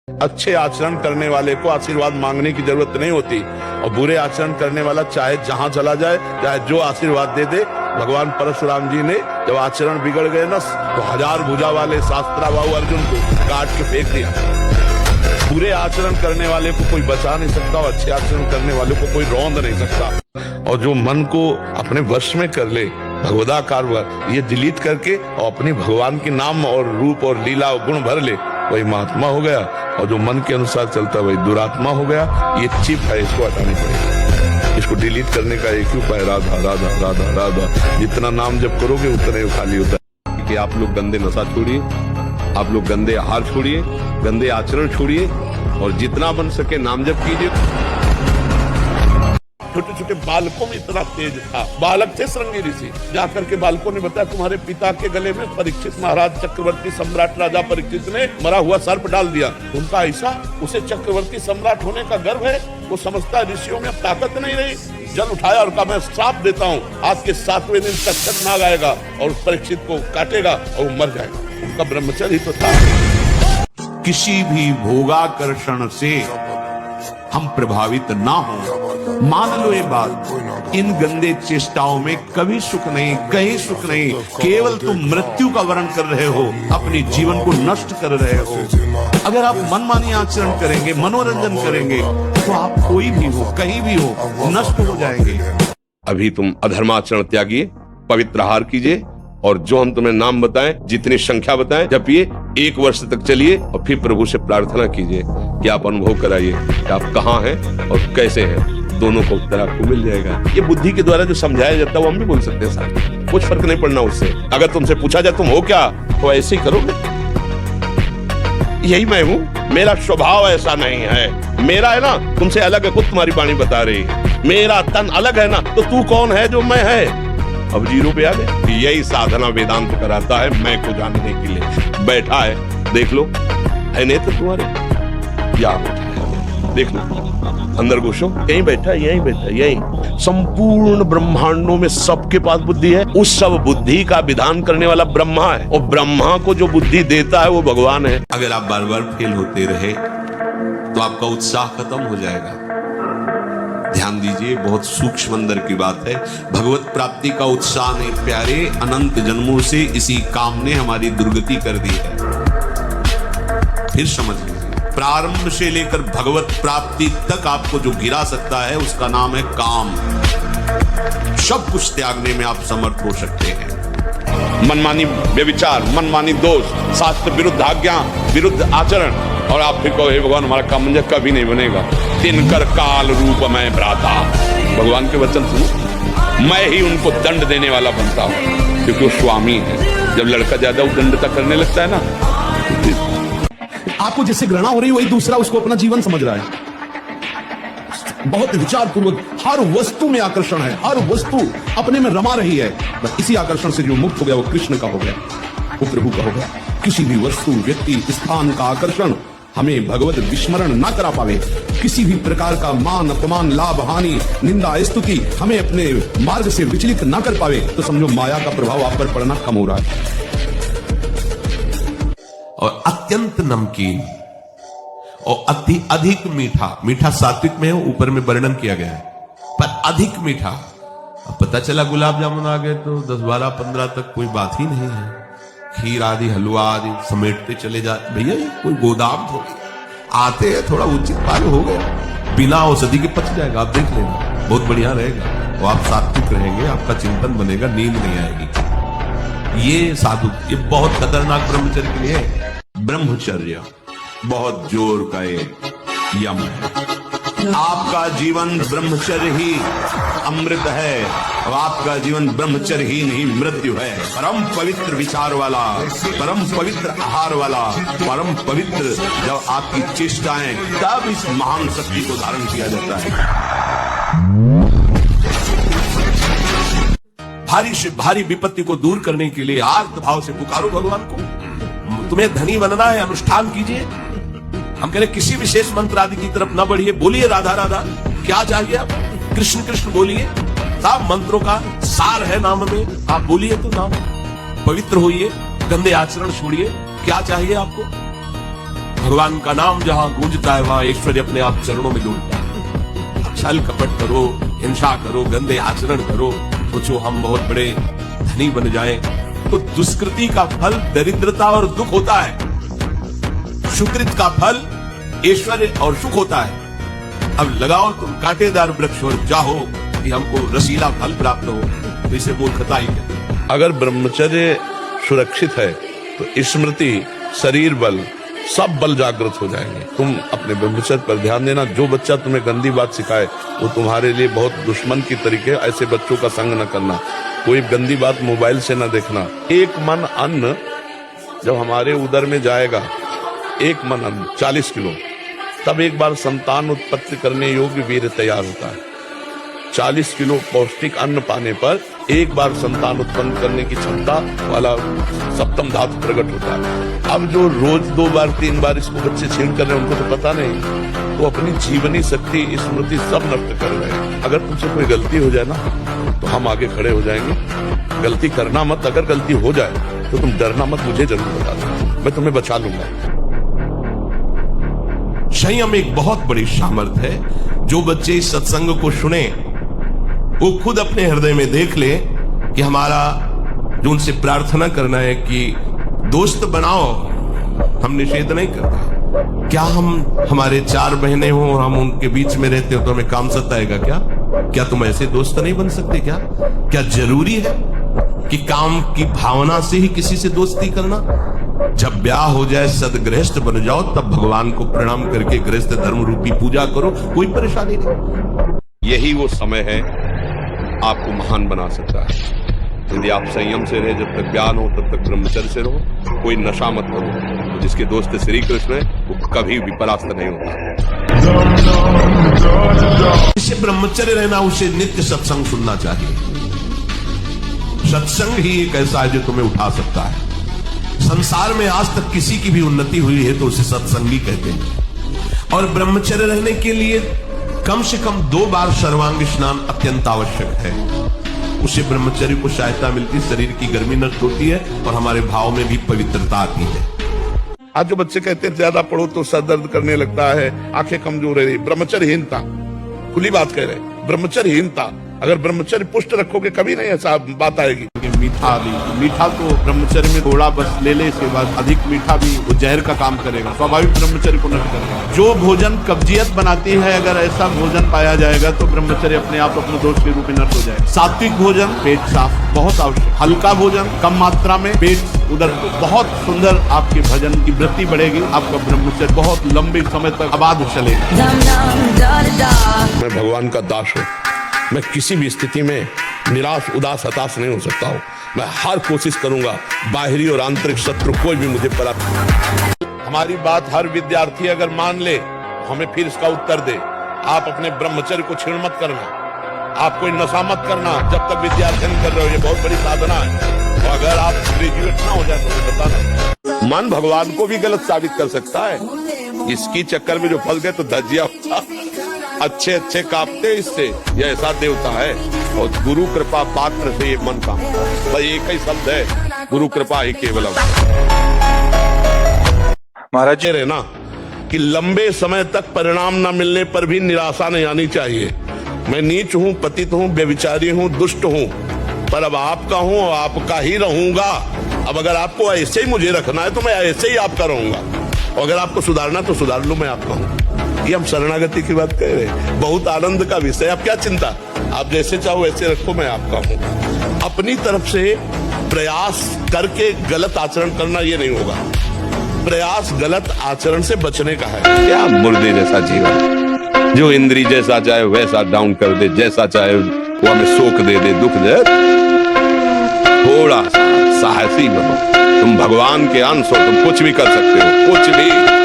अच्छे आचरण करने वाले को आशीर्वाद मांगने की जरूरत नहीं होती, और बुरे आचरण करने वाला चाहे जहां चला जाए, चाहे जो आशीर्वाद दे दे। भगवान परशुराम जी ने जब आचरण बिगड़ गए ना, तो 1000 भुजा वाले शास्त्राबाहु अर्जुन को काट के फेंक दिया। बुरे आचरण करने वाले को कोई बचा नहीं सकता, और अच्छे आचरण करने वाले को कोई रौंद नहीं सकता। और जो मन को अपने वश में कर ले, भगवदाकार ये डिलीट करके और अपने भगवान के नाम और रूप और लीला और गुण भर ले, वही महात्मा हो गया। और जो मन के अनुसार चलता है वही दुरात्मा हो गया। ये चिप है, इसको हटानी पड़ेगी। इसको डिलीट करने का एक ही उपाय, राधा राधा राधा राधा। जितना नाम जप करोगे उतना ही खाली होता है। कि आप लोग गंदे नशा छोड़िए, आप लोग गंदे आहार छोड़िए, गंदे आचरण छोड़िए, और जितना बन सके नाम जप कीजिए। छोटे छोटे बालकों में इतना तेज था। बालक थे श्रृंगी ऋषि, जाकर के बालकों ने बताया तुम्हारे पिता के गले में परीक्षित महाराज चक्रवर्ती सम्राट राजा परीक्षित ने मरा हुआ सर्प डाल दिया। उनका ऐसा, उसे चक्रवर्ती सम्राट होने का गर्व है। वो समझता है ऋषियों में अब ताकत नहीं रही। जल उठाया और कहा मैं श्राप देता हूँ, आज के 7वें दिन तक्षक नाग आएगा और उस परीक्षित को काटेगा और वो मर जाएगा। उनका ब्रह्मचर्य ही तो था। किसी भी भोगाकर्षण से हम प्रभावित ना हो। मान लो ये बात, इन गंदे चेष्टाओं में कभी सुख नहीं, कहीं सुख नहीं। केवल तुम मृत्यु का वर्ण कर रहे हो, अपने जीवन को नष्ट कर रहे हो। अगर आप मनमानी आचरण करेंगे, मनोरंजन करेंगे, तो आप कोई भी हो, कहीं भी हो, नष्ट हो जाएंगे। अभी तुम अधर्माचरण त्यागिए, पवित्र आहार कीजिए, और जो हम तुम्हें नाम बताएं, जितनी संख्या बताएं, जपिए। 1 वर्ष तक चलिए और फिर प्रभु से प्रार्थना कीजिए कि आप अनुभव कराइए कि आप कहाँ हैं और कैसे हैं। दोनों को उत्तर आपको मिल जाएगा। ये बुद्धि के द्वारा जो समझाया जाता है वो हम भी बोल सकते हैं साथ, कुछ फर्क नहीं पड़ना उससे। अगर तुमसे पूछा जाए तुम हो क्या, तो ऐसे ही करोगे। यही मैं हूँ, मेरा स्वभाव ऐसा नहीं है। मेरा है ना, तुमसे अलग है, खुद तुम्हारी वाणी बता रही है। मेरा तन अलग है ना, तो तू कौन है जो मैं है। अब 0 पे आ गए। यही साधना वेदांत कराता है, मैं को जानने के लिए। बैठा है, देख लो, है नेत्र तुम्हारे, क्या देख लो, अंदर घुसो, यहीं बैठा, यहीं बैठा, यहीं। संपूर्ण ब्रह्मांडों में सबके पास बुद्धि है। उस सब बुद्धि का विधान करने वाला ब्रह्मा है, और ब्रह्मा को जो बुद्धि देता है वो भगवान है। अगर आप बार बार फेल होते रहे तो आपका उत्साह खत्म हो जाएगा। ध्यान दीजिए, बहुत सूक्ष्म अंदर की बात है। भगवत प्राप्ति का उत्साह ने प्यारे अनंत जन्मों से इसी काम ने हमारी दुर्गति कर दी है। फिर समझ लीजिए, प्रारंभ से लेकर भगवत प्राप्ति तक आपको जो गिरा सकता है उसका नाम है काम। सब कुछ त्यागने में आप समर्थ हो सकते हैं। मनमानी व्यभिचार, मनमानी दोष, शास्त्र विरुद्ध आज्ञा, विरुद्ध आचरण, और आप फिर कहो हे भगवान हमारा काम मुझे कभी नहीं बनेगा। तिनकर काल रूप मैं भ्राता। भगवान के वचन सुनो, मैं ही उनको दंड देने वाला बनता हूँ, क्योंकि वो स्वामी है। जब लड़का ज्यादा उदंडता करने लगता है ना, आपको जिससे घृणा हो रही है वही दूसरा उसको अपना जीवन समझ रहा है। बहुत विचार पूर्वक, हर वस्तु में आकर्षण है, हर वस्तु अपने में रमा रही है। बस इसी आकर्षण से जो मुक्त हो गया वो कृष्ण का हो गया, वो प्रभु का हो गया। किसी भी वस्तु, व्यक्ति, स्थान का आकर्षण हमें भगवत विस्मरण ना करा पावे। किसी भी प्रकार का मान अपमान, लाभ हानि, निंदा स्तुति हमें अपने मार्ग से विचलित ना कर पावे, तो समझो माया का प्रभाव आप पर पड़ना कम हो रहा है। और अत्यंत नमकीन और अति अधिक मीठा, मीठा सात्विक में है, ऊपर में वर्णन किया गया है, पर अधिक मीठा। अब पता चला गुलाब जामुन आ गए तो 10, 12, 15 तक कोई बात ही नहीं है। खीर आदि, हलवा आदि समेटते चले जा। भैया ये कोई गोदाम थोड़ी, आते हैं थोड़ा उचित पाल हो गया, बिना औषधि के पच जाएगा। आप देख लेना, बहुत बढ़िया रहेगा। वो आप सात्विक रहेंगे, आपका चिंतन बनेगा, नींद नहीं आएगी। ये साधु, ये बहुत खतरनाक ब्रह्मचर्य के लिए है। ब्रह्मचर्य बहुत जोर का एक यम है। आपका जीवन ब्रह्मचर्य ही अमृत है, और आपका जीवन ब्रह्मचर्य ही नहीं मृत्यु है। परम पवित्र विचार वाला, परम पवित्र आहार वाला, परम पवित्र जब आपकी चेष्टाएं, तब इस महान शक्ति को धारण किया जाता है। भारी से भारी विपत्ति को दूर करने के लिए आर्त भाव से पुकारो भगवान को। तुम्हें धनी बनना है, अनुष्ठान कीजिए। हम कह रहे किसी विशेष मंत्र आदि की तरफ न बढ़िए, बोलिए राधा राधा। क्या चाहिए आप, कृष्ण कृष्ण बोलिए। सब मंत्रों का सार है नाम में, आप बोलिए तो नाम। पवित्र होइए, गंदे आचरण छोड़िए। क्या चाहिए आपको, भगवान का नाम जहां गूंजता है वहां ऐश्वर्य अपने आप चरणों में डूबता है। छल कपट करो, हिंसा करो, गंदे आचरण करो, सोचो हम बहुत बड़े धनी बन जाएं, तो दुष्कृति का फल दरिद्रता और दुख होता है, सुकृत का फल ऐश्वर्य और सुख होता है। अब लगाओ तुम कांटेदार वृक्ष और चाहो कि हमको रसीला फल प्राप्त हो, तो इसे मूर्खता ही कहते हैं। अगर ब्रह्मचर्य सुरक्षित है तो स्मृति, शरीर बल, सब बल जागृत हो जाएंगे। तुम अपने ब्रह्मचर्य पर ध्यान देना। जो बच्चा तुम्हें गंदी बात सिखाए वो तुम्हारे लिए बहुत दुश्मन की तरीके। ऐसे बच्चों का संग न करना, कोई गंदी बात मोबाइल से न देखना। एक मन अन्न जब हमारे उदर में जाएगा, एक मन अन्न 40 किलो, तब एक बार संतान उत्पत्ति करने योग्य वीर्य तैयार होता है। 40 किलो पौष्टिक अन्न पाने पर एक बार संतान उत्पन्न करने की क्षमता वाला सप्तम धातु प्रकट होता है। अब जो रोज 2 बार 3 बार इसको बच्चे छीड़ कर रहे हैं, उनको तो पता नहीं, तो अपनी जीवनी शक्ति, स्मृति सब नष्ट कर रहे हैं। अगर तुमसे कोई गलती हो जाए ना, तो हम आगे खड़े हो जाएंगे। गलती करना मत, अगर गलती हो जाए तो तुम डरना मत, मुझे जरूर बता दो, मैं तुम्हें बचा लूंगा। संयम एक बहुत बड़ी सामर्थ्य है। जो बच्चे इस सत्संग को सुने वो खुद अपने हृदय में देख ले कि हमारा जो उनसे प्रार्थना करना है कि दोस्त बनाओ, हम निषेध नहीं करते। क्या हम हमारे 4 बहनें हों और हम उनके बीच में रहते हो तो हमें काम सताएगा क्या? क्या तुम ऐसे दोस्त नहीं बन सकते क्या? क्या जरूरी है कि काम की भावना से ही किसी से दोस्ती करना? जब ब्याह हो जाए, सदगृहस्थ बन जाओ, तब भगवान को प्रणाम करके गृहस्थ धर्म रूपी पूजा करो, कोई परेशानी नहीं। यही वो समय है आपको महान बना सकता है। यदि आप संयम से रहे, जब तक ज्ञान हो तब तक ब्रह्मचर्य से रहो, कोई नशा मत करो। तो जिसके दोस्त श्री कृष्ण है वो कभी भी परास्त नहीं होता। जिसे ब्रह्मचर्य रहना, उसे नित्य सत्संग सुनना चाहिए। सत्संग ही एक ऐसा है जो तुम्हें उठा सकता है। संसार में आज तक किसी की भी उन्नति हुई है तो उसे सत्संगी कहते हैं। और ब्रह्मचर्य रहने के लिए कम से कम 2 बार सर्वांग स्नान अत्यंत आवश्यक है। उसे ब्रह्मचर्य को सहायता मिलती, शरीर की गर्मी नष्ट होती है और हमारे भाव में भी पवित्रता आती है। आज जो बच्चे कहते हैं ज्यादा पढ़ो तो सर दर्द करने लगता है, आंखें कमजोर है, ब्रह्मचर्यहीनता, खुली बात कह रहे हैं, ब्रह्मचर्यहीनता। अगर ब्रह्मचर्य पुष्ट रखोगे कभी नहीं ऐसा बात आएगी। मीठा तो ब्रह्मचर्य में थोड़ा बस ले ले, इसके बाद अधिक मीठा भी वो जहर का काम करेगा, स्वाभाविक ब्रह्मचर्य को नष्ट करेगा। जो भोजन कब्जियत बनाती है, अगर ऐसा भोजन पाया जाएगा तो ब्रह्मचर्य अपने आप अपने दोष के रूप में नष्ट हो जाएगा। सात्विक भोजन, पेट साफ बहुत आवश्यक। हल्का भोजन, कम मात्रा में, पेट उधर, बहुत सुंदर आपके भजन की वृत्ति बढ़ेगी। आपका ब्रह्मचर्य बहुत लंबे समय तक आबाद चलेगा। मैं भगवान का दास हूँ। मैं किसी भी स्थिति में निराश, उदास, हताश नहीं हो सकता हूँ। मैं हर कोशिश करूंगा, बाहरी और आंतरिक शत्रु कोई भी मुझे परास्त। हमारी बात हर विद्यार्थी अगर मान ले, हमें फिर इसका उत्तर दे। आप अपने ब्रह्मचर्य को छीण मत करना, आप कोई नशा मत करना जब तक विद्यार्थी नहीं कर रहे हो। ये बहुत बड़ी साधना है। और अगर आप ग्रेजुएट ना हो जाए तो मुझे बताना। मन भगवान को भी गलत साबित कर सकता है। इसकी चक्कर में जो फंस गए तो धज्जिया अच्छे अच्छे कांपते इससे, यह ऐसा देवता है। और गुरु कृपा पात्र से ये मन का भाई एक ही शब्द है, गुरु कृपा ही केवलम। महाराज रहे ना कि लंबे समय तक परिणाम न मिलने पर भी निराशा नहीं आनी चाहिए। मैं नीच हूँ, पतित हूँ, व्यभिचारी हूँ, दुष्ट हूँ, पर अब आपका हूँ और आपका ही रहूंगा। अब अगर आपको ऐसे ही मुझे रखना है तो मैं ऐसे ही आपका रहूंगा, और अगर आपको सुधारना तो सुधार लो, मैं आपका हूँ। ये हम शरणागति की बात कह रहे हैं, बहुत आनंद का विषय। आप क्या चिंता, आप जैसे चाहो वैसे रखो, मैं आपका हूँ। अपनी तरफ से प्रयास करके गलत आचरण करना ये नहीं होगा। प्रयास गलत आचरण से बचने का है। क्या मुर्दे जैसा जीवन, जो इंद्री जैसा चाहे वैसा डाउन कर दे, जैसा चाहे वो हमें शोक दे दे, दुख दे। थोड़ा सा साहसी बनो, तुम भगवान के अंश हो, तुम कुछ भी कर सकते हो, कुछ भी।